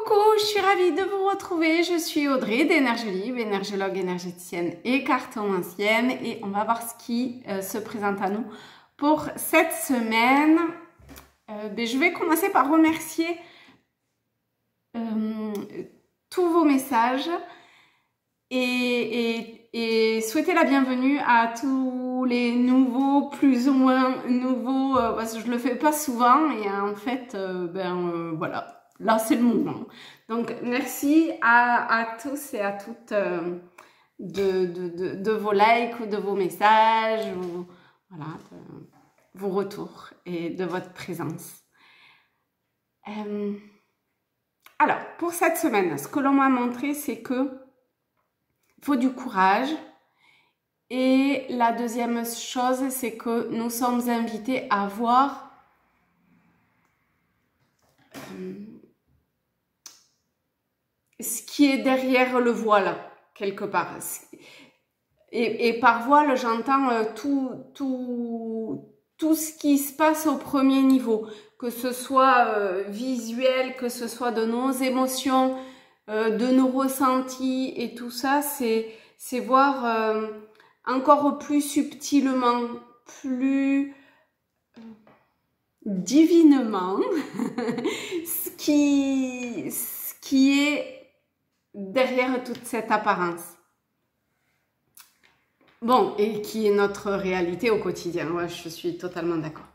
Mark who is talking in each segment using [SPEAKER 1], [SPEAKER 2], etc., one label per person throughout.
[SPEAKER 1] Coucou, je suis ravie de vous retrouver. Je suis Audrey d'Énergie Libre, énergologue énergéticienne et cartomancienne. Et on va voir ce qui se présente à nous pour cette semaine. Je vais commencer par remercier tous vos messages et souhaiter la bienvenue à tous les nouveaux, plus ou moins nouveaux, parce que je le fais pas souvent et en fait, voilà. Là, c'est le moment. Donc, merci à tous et à toutes de vos likes ou de vos messages, ou, voilà, de vos retours et de votre présence. Alors, pour cette semaine, ce que l'on m'a montré, c'est que il faut du courage. Et la deuxième chose, c'est que nous sommes invités à voir ce qui est derrière le voile, quelque part. Et par voile, j'entends tout ce qui se passe au premier niveau, que ce soit visuel, que ce soit de nos émotions, de nos ressentis et tout ça, c'est voir encore plus subtilement, plus divinement ce qui est derrière toute cette apparence. Bon, et qui est notre réalité au quotidien. Ouais, je suis totalement d'accord.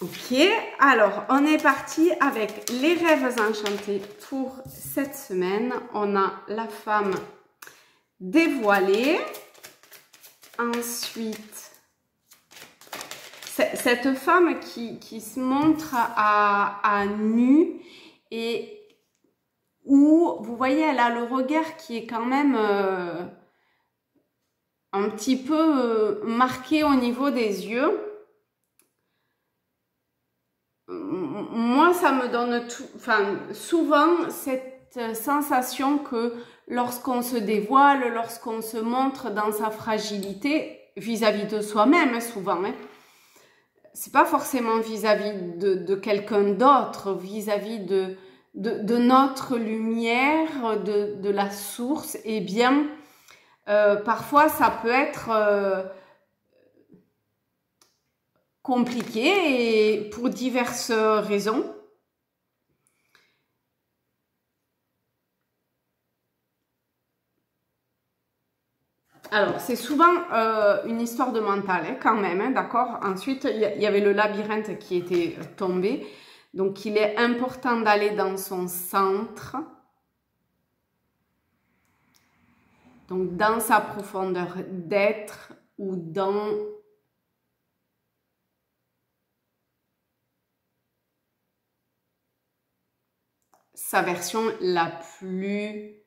[SPEAKER 1] Ok, alors on est parti avec les rêves enchantés pour cette semaine. On a la femme dévoilée. Ensuite, cette femme qui se montre à nu et où, vous voyez, elle a le regard qui est quand même un petit peu marqué au niveau des yeux. Moi, ça me donne souvent cette sensation que lorsqu'on se dévoile, lorsqu'on se montre dans sa fragilité, vis-à-vis de soi-même, souvent, hein, c'est pas forcément vis-à-vis de quelqu'un d'autre, vis-à-vis de notre lumière, de la source, eh bien, parfois ça peut être compliqué et pour diverses raisons. Alors, c'est souvent une histoire de mental, hein, quand même, hein, d'accord? Ensuite, il y avait le labyrinthe qui était tombé. Donc, il est important d'aller dans son centre. Donc, dans sa profondeur d'être ou dans sa version la plus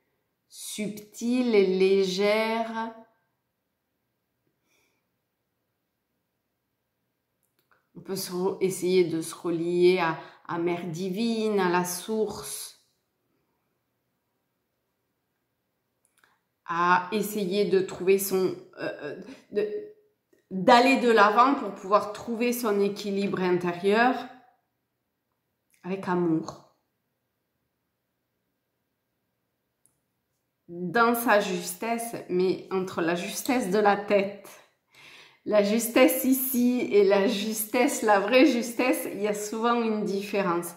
[SPEAKER 1] subtile et légère. On peut essayer de se relier à Mère Divine, à la source, à essayer de trouver d'aller de l'avant pour pouvoir trouver son équilibre intérieur avec amour. Dans sa justesse, mais entre la justesse de la tête, la justesse ici et la justesse, la vraie justesse, il y a souvent une différence.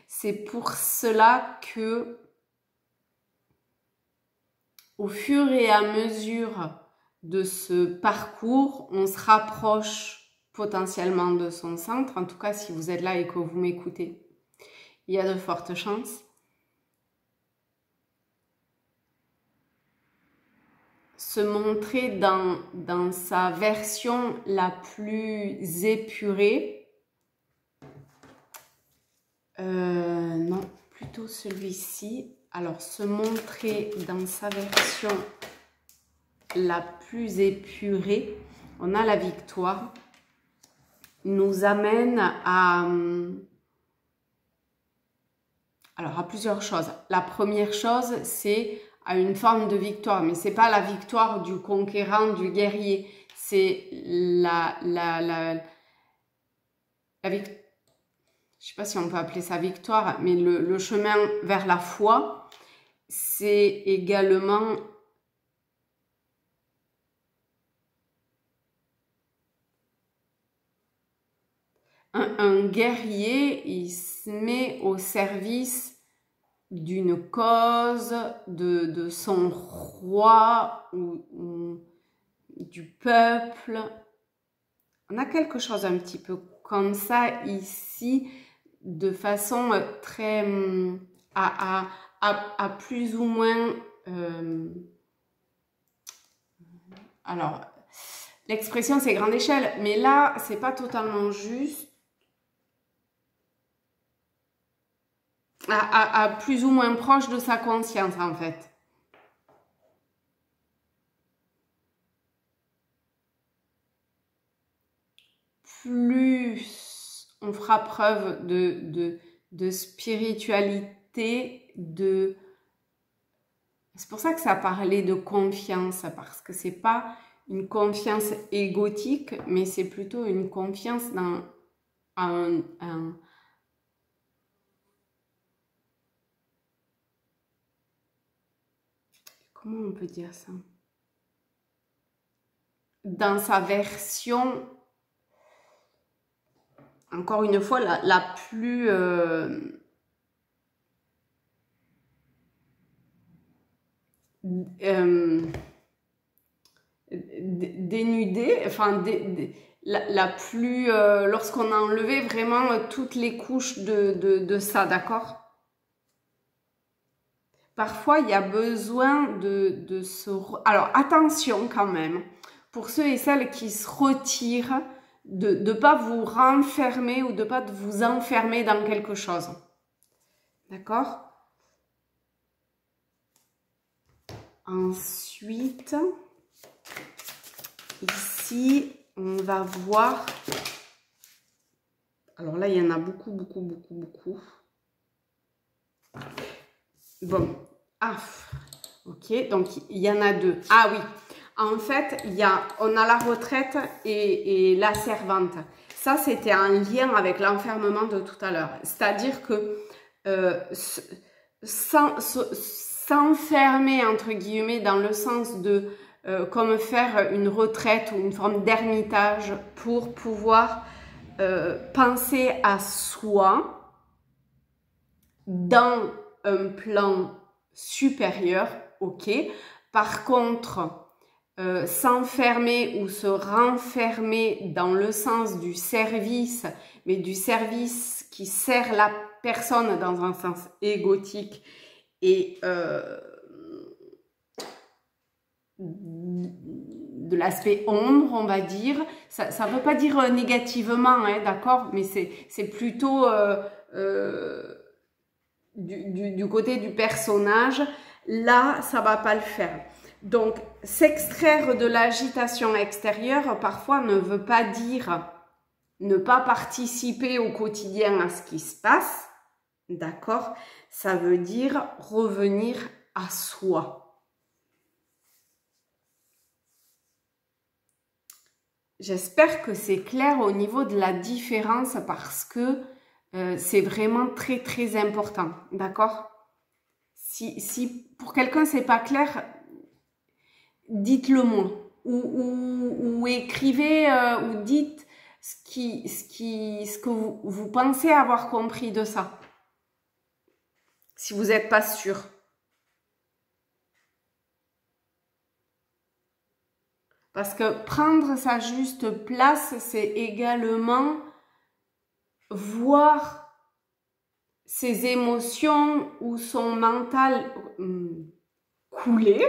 [SPEAKER 1] C'est pour cela que, au fur et à mesure de ce parcours, on se rapproche potentiellement de son centre. En tout cas, si vous êtes là et que vous m'écoutez, il y a de fortes chances. Se montrer dans sa version la plus épurée. Non, plutôt celui-ci. Alors, se montrer dans sa version la plus épurée. On a la victoire. Nous amène à plusieurs choses. La première chose, c'est à une forme de victoire, mais c'est pas la victoire du conquérant, du guerrier, c'est la victoire. je sais pas si on peut appeler ça victoire, mais le chemin vers la foi, c'est également un guerrier, il se met au service d'une cause, de son roi ou du peuple. On a quelque chose un petit peu comme ça ici, de façon très à plus ou moins alors l'expression c'est grande échelle, mais là c'est pas totalement juste, à plus ou moins proche de sa conscience en fait. Plus on fera preuve de spiritualité, c'est pour ça que ça parlait de confiance, parce que c'est pas une confiance égotique, mais c'est plutôt une confiance dans comment on peut dire ça? Dans sa version, encore une fois, la plus dénudée, enfin la plus, lorsqu'on a enlevé vraiment toutes les couches de ça, d'accord? Parfois, il y a besoin de se... Alors, attention quand même, pour ceux et celles qui se retirent, de ne pas vous renfermer ou de ne pas vous enfermer dans quelque chose. D'accord? Ensuite, ici, on va voir... Alors là, il y en a beaucoup, beaucoup, beaucoup, beaucoup. Bon, ah, ok, donc il y en a deux. Ah oui, en fait, on a la retraite et la servante. Ça, c'était un lien avec l'enfermement de tout à l'heure. C'est-à-dire que s'enfermer, entre guillemets, dans le sens de comme faire une retraite ou une forme d'ermitage pour pouvoir penser à soi dans un plan supérieur, ok. Par contre, s'enfermer ou se renfermer dans le sens du service, mais du service qui sert la personne dans un sens égotique et de l'aspect ombre, on va dire. Ça ne veut pas dire négativement, hein, d'accord, mais c'est plutôt du côté du personnage. Là, ça va pas le faire. Donc, s'extraire de l'agitation extérieure, parfois, ne veut pas dire ne pas participer au quotidien à ce qui se passe, d'accord? Ça veut dire revenir à soi. J'espère que c'est clair au niveau de la différence parce que c'est vraiment très très important, d'accord? Si pour quelqu'un c'est pas clair, dites-le moi ou écrivez ou dites ce que vous pensez avoir compris de ça. Si vous n'êtes pas sûr. Parce que prendre sa juste place, c'est également voir ses émotions ou son mental couler,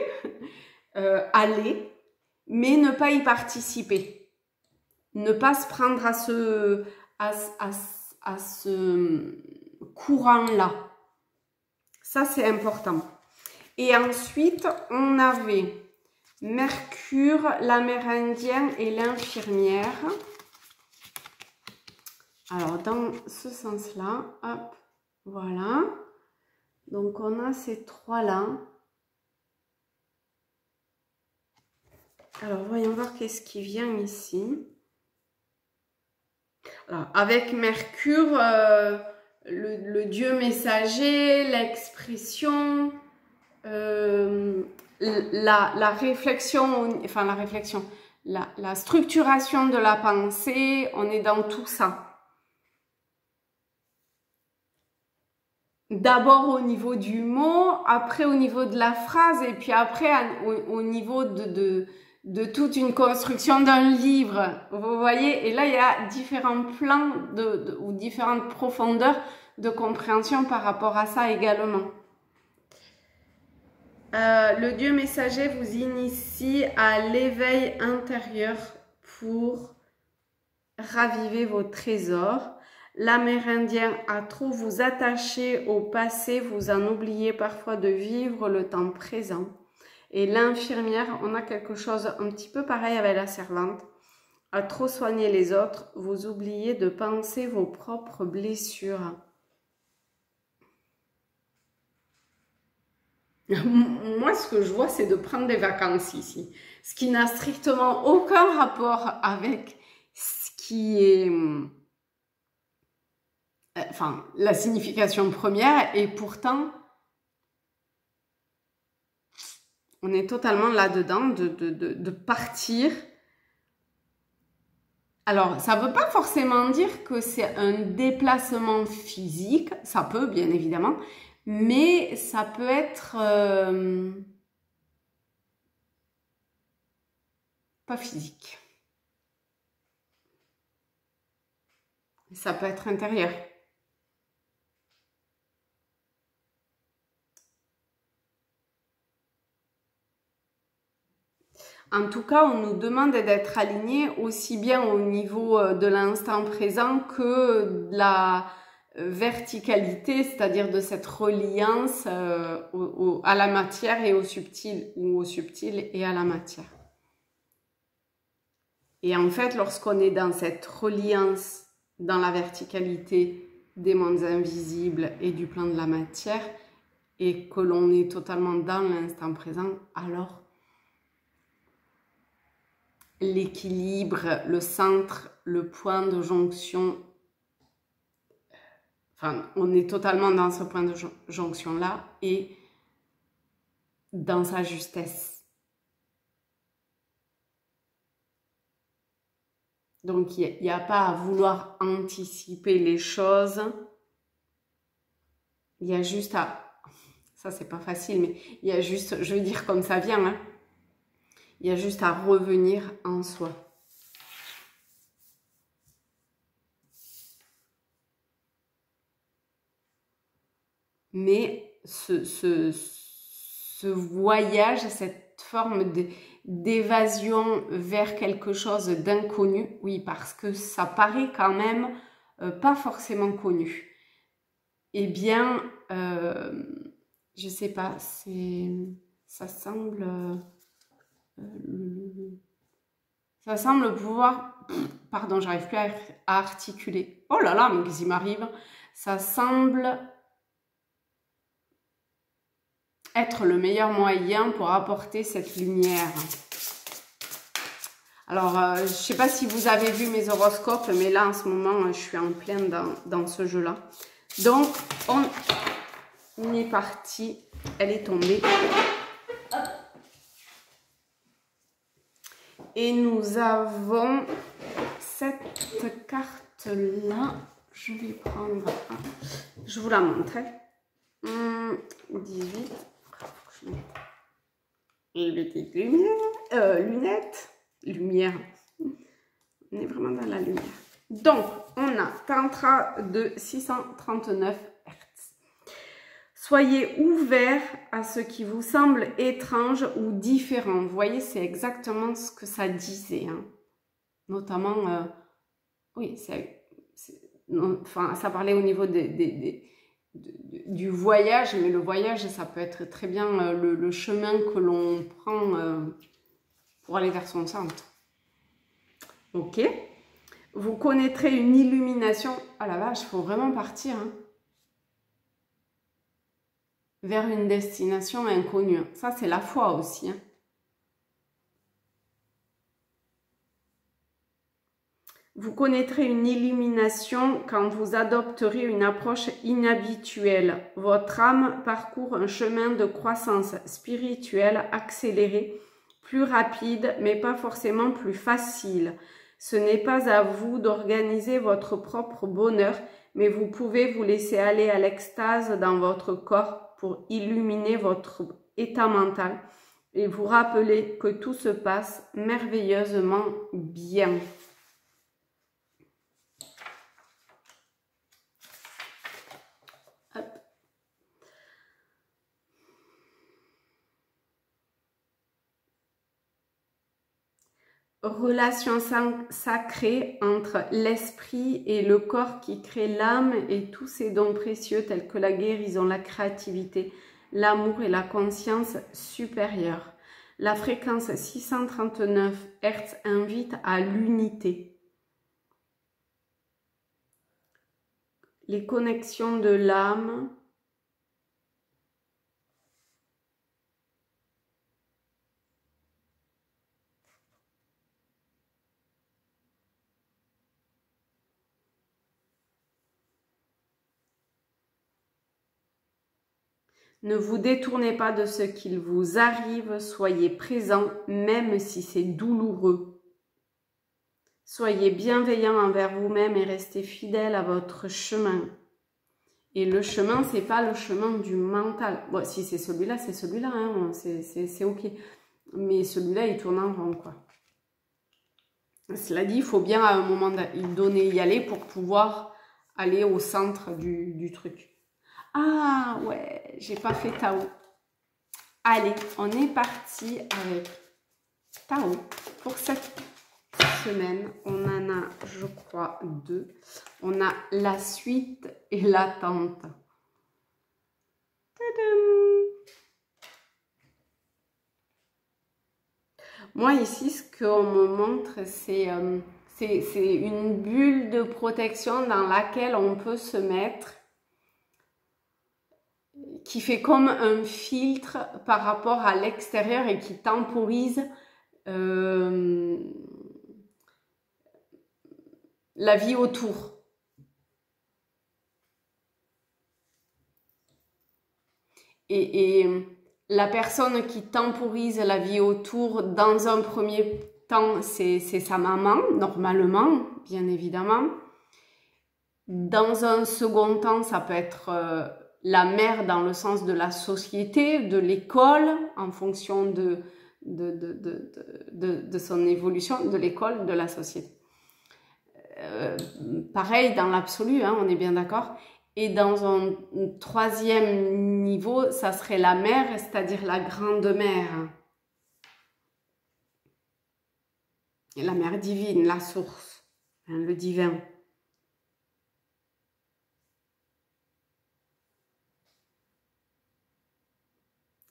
[SPEAKER 1] aller, mais ne pas y participer. Ne pas se prendre à ce courant-là. Ça, c'est important. Et ensuite, on avait Mercure, l'amérindien et l'infirmière. Alors, dans ce sens-là, hop, voilà. Donc, on a ces trois-là. Alors, voyons voir qu'est-ce qui vient ici. Alors, avec Mercure, le dieu messager, l'expression, la réflexion, enfin la réflexion, la structuration de la pensée, on est dans tout ça. D'abord au niveau du mot, après au niveau de la phrase, et puis après au niveau de toute une construction d'un livre. Vous voyez, et là il y a différents plans ou différentes profondeurs de compréhension par rapport à ça également. Le dieu messager vous initie à l'éveil intérieur pour raviver vos trésors. L'Amérindien a trop vous attacher au passé, vous en oubliez parfois de vivre le temps présent. Et l'infirmière, on a quelque chose un petit peu pareil avec la servante. À trop soigner les autres, vous oubliez de penser vos propres blessures. Moi, ce que je vois, c'est de prendre des vacances ici. Ce qui n'a strictement aucun rapport avec ce qui est... Enfin, la signification première, et pourtant, on est totalement là-dedans de partir. Alors, ça ne veut pas forcément dire que c'est un déplacement physique, ça peut bien évidemment, mais ça peut être pas physique. Ça peut être intérieur. En tout cas, on nous demande d'être alignés aussi bien au niveau de l'instant présent que de la verticalité, c'est-à-dire de cette reliance à la matière et au subtil, ou au subtil et à la matière. Et en fait, lorsqu'on est dans cette reliance, dans la verticalité des mondes invisibles et du plan de la matière, et que l'on est totalement dans l'instant présent, alors l'équilibre, le centre, le point de jonction, enfin, on est totalement dans ce point de jonction-là et dans sa justesse. Donc, il n'y a pas à vouloir anticiper les choses. Il y a juste à... Ça, c'est pas facile, mais il y a juste... Je veux dire comme ça vient, hein. Il y a juste à revenir en soi. Mais ce voyage, cette forme d'évasion vers quelque chose d'inconnu, oui, parce que ça paraît quand même pas forcément connu. Eh bien, je sais pas, ça semble... ça semble pouvoir... Pardon, j'arrive plus à articuler. Oh là là, mais qu'est-ce qui m'arrive? Ça semble être le meilleur moyen pour apporter cette lumière. Alors, je ne sais pas si vous avez vu mes horoscopes, mais là, en ce moment, je suis en plein dans ce jeu-là. Donc, on est parti. Elle est tombée. Et nous avons cette carte-là. Je vais prendre... Je vous la montre. 18. Et les petites lunettes. Lumière. On est vraiment dans la lumière. Donc, on a Tantra de 639 Hz. Soyez ouverts à ce qui vous semble étrange ou différent. Vous voyez, c'est exactement ce que ça disait. Hein. Notamment, oui, enfin, ça parlait au niveau du voyage, mais le voyage, ça peut être très bien le chemin que l'on prend pour aller vers son centre. Ok. Vous connaîtrez une illumination. Ah la vache, il faut vraiment partir. Hein. Vers une destination inconnue. Ça, c'est la foi aussi. Hein. Vous connaîtrez une illumination quand vous adopterez une approche inhabituelle. Votre âme parcourt un chemin de croissance spirituelle accéléré, plus rapide, mais pas forcément plus facile. Ce n'est pas à vous d'organiser votre propre bonheur, mais vous pouvez vous laisser aller à l'extase dans votre corps pour illuminer votre état mental et vous rappeler que tout se passe merveilleusement bien. Hop. Relation sacrée entre l'esprit et le corps qui crée l'âme et tous ses dons précieux tels que la guérison, la créativité, l'amour et la conscience supérieure. La fréquence 639 Hz invite à l'unité. Les connexions de l'âme. Ne vous détournez pas de ce qu'il vous arrive, soyez présent même si c'est douloureux. Soyez bienveillant envers vous-même et restez fidèle à votre chemin. Et le chemin, c'est pas le chemin du mental. Bon, si c'est celui-là, c'est celui-là, hein, c'est ok. Mais celui-là, il tourne en rond, quoi. Cela dit, il faut bien à un moment donné y aller pour pouvoir aller au centre du truc. Ah ouais, j'ai pas fait Tao. Allez, on est parti avec Tao pour cette semaine. On en a, je crois, 2. On a la suite et l'attente. Tadam! Moi ici, ce qu'on me montre, c'est une bulle de protection dans laquelle on peut se mettre, qui fait comme un filtre par rapport à l'extérieur et qui temporise la vie autour. Et la personne qui temporise la vie autour, dans un premier temps, c'est sa maman, normalement, bien évidemment. Dans un second temps, ça peut être la mère dans le sens de la société, de l'école, en fonction de son évolution, de l'école, de la société. Pareil dans l'absolu, hein, on est bien d'accord. Et dans un troisième niveau, ça serait la mère, c'est-à-dire la grande-mère. Et la mère divine, la source, hein, le divin.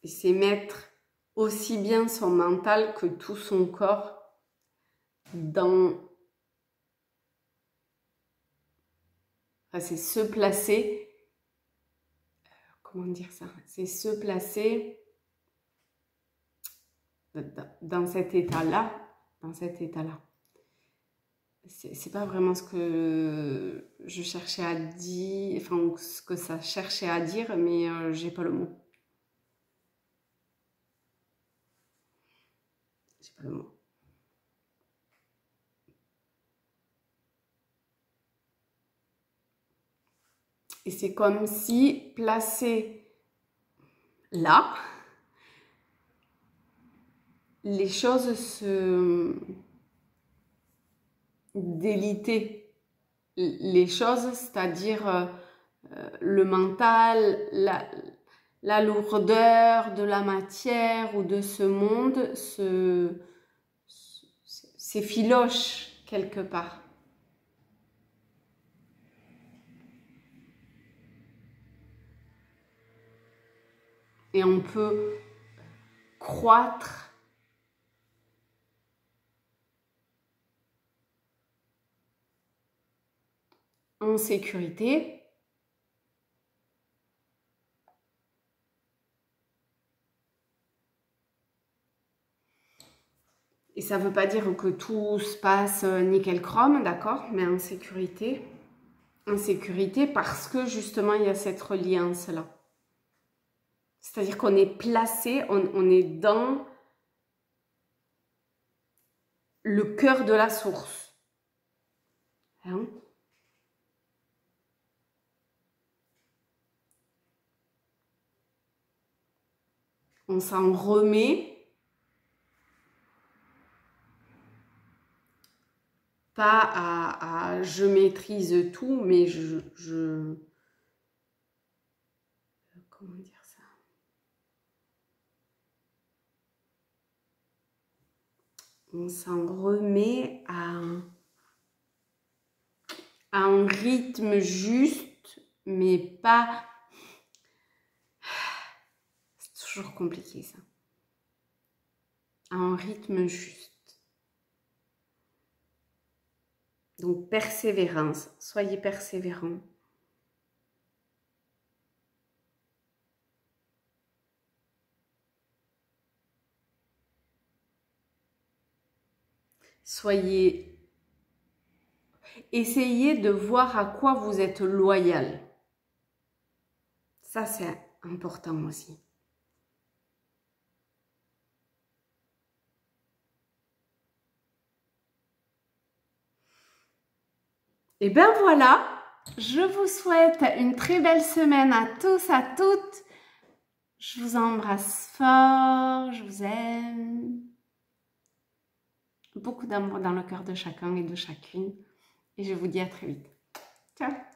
[SPEAKER 1] Et c'est mettre aussi bien son mental que tout son corps dans... Enfin, c'est se placer... Comment dire ça? C'est se placer dans cet état-là. Dans cet état-là. C'est pas vraiment ce que je cherchais à dire, enfin, ce que ça cherchait à dire, mais j'ai pas le mot. J'ai pas le mot. Et c'est comme si placé là, les choses se délitaient. Les choses, c'est-à-dire le mental, la lourdeur de la matière ou de ce monde s'effiloche quelque part. Et on peut croître en sécurité. Et ça ne veut pas dire que tout se passe nickel chrome, d'accord, mais en sécurité. En sécurité parce que justement, il y a cette reliance-là. C'est-à-dire qu'on est placé, on est dans le cœur de la source. Hein? On s'en remet. Pas à je maîtrise tout, mais comment dire ça? On s'en remet à un rythme juste, mais pas... C'est toujours compliqué ça. À un rythme juste. Donc, persévérance. Soyez persévérants. Essayez de voir à quoi vous êtes loyal. Ça, c'est important aussi. Et bien voilà, je vous souhaite une très belle semaine à tous, à toutes. Je vous embrasse fort, je vous aime. Beaucoup d'amour dans le cœur de chacun et de chacune. Et je vous dis à très vite. Ciao!